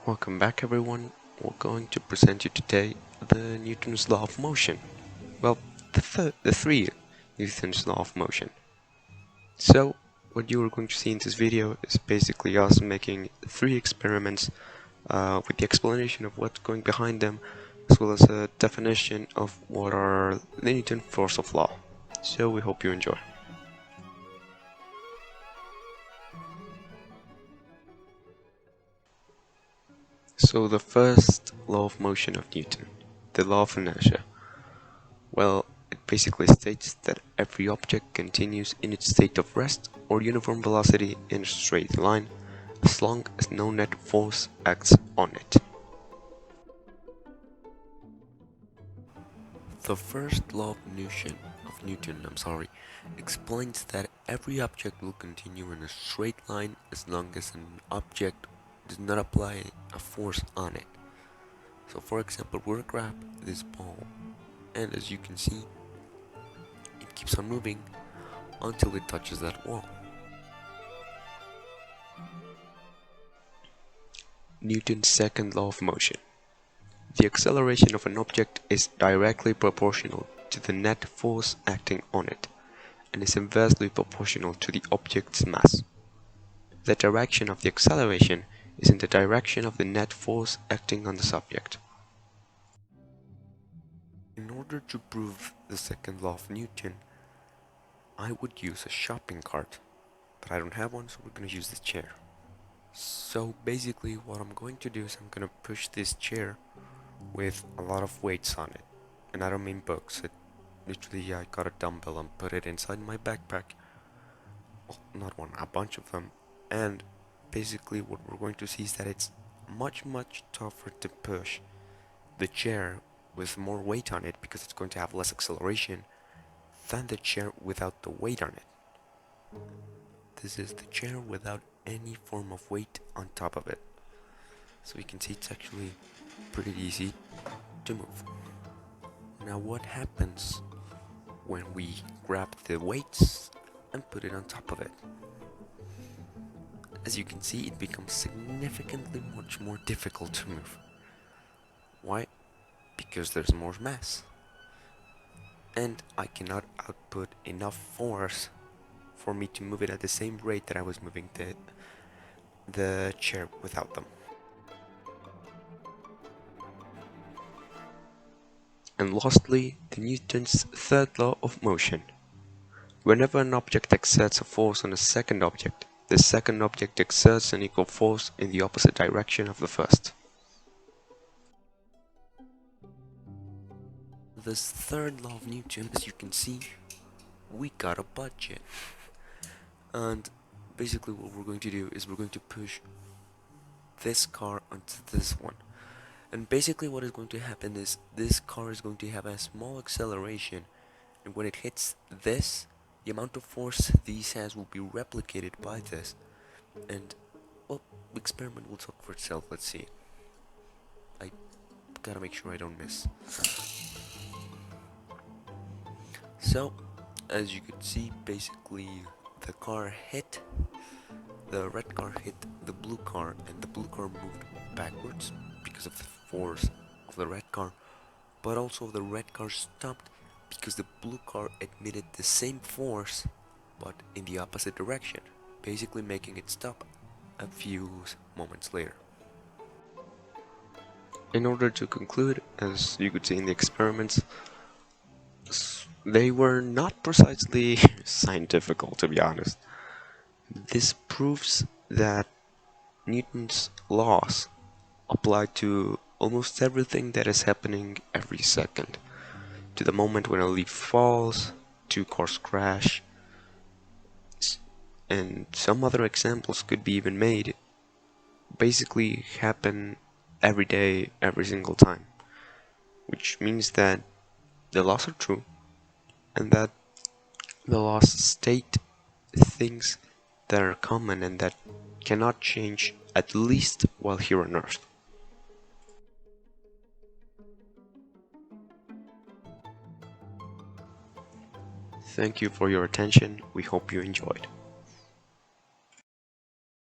Welcome back everyone. We're going to present you today the Newton's law of motion. Well, the three Newton's law of motion. So, what you are going to see in this video is basically us making 3 experiments with the explanation of what's going behind them, as well as a definition of what are the Newton force of law. So we hope you enjoy. So the first law of motion of Newton, the law of inertia. Well, it basically states that every object continues in its state of rest or uniform velocity in a straight line as long as no net force acts on it. The first law of Newton explains that every object will continue in a straight line as long as an object does not apply a force on it. So for example, we'll grab this ball, and as you can see, it keeps on moving until it touches that wall. Newton's second law of motion. The acceleration of an object is directly proportional to the net force acting on it, and is inversely proportional to the object's mass. The direction of the acceleration is in the direction of the net force acting on the subject. In order to prove the second law of Newton, I would use a shopping cart, but I don't have one, so we're going to use this chair. So basically what I'm going to do is I'm going to push this chair with a lot of weights on it. And I don't mean books, literally I got a dumbbell and put it inside my backpack. Well, not one, a bunch of them. And basically what we're going to see is that it's much tougher to push the chair with more weight on it, because it's going to have less acceleration than the chair without the weight on it. This is the chair without any form of weight on top of it. So you can see it's actually pretty easy to move. Now what happens when we grab the weights and put it on top of it? As you can see, it becomes significantly much more difficult to move. Why? Because there's more mass. And I cannot output enough force for me to move it at the same rate that I was moving the chair without them. And lastly, the Newton's third law of motion. Whenever an object exerts a force on a second object, the second object exerts an equal force in the opposite direction of the first. This third law of Newton, as you can see, we got a budget. And basically what we're going to do is we're going to push this car onto this one. And basically what is going to happen is this car is going to have a small acceleration, and when it hits this, the amount of force this has will be replicated by this. And, well, the experiment will talk for itself. Let's see. I gotta make sure I don't miss. So, as you could see, basically the red car hit the blue car, and the blue car moved backwards because of the force of the red car, but also the red car stopped because the blue car emitted the same force but in the opposite direction, basically making it stop a few moments later. In order to conclude, as you could see in the experiments, they were not precisely scientific, to be honest. This proves that Newton's laws apply to almost everything that is happening every second. To the moment when a leaf falls, to cars crash, and some other examples could be even made, basically happen every day, every single time. Which means that the laws are true, and that the laws state things that are common and that cannot change, at least while here on Earth. Thank you for your attention. We hope you enjoyed.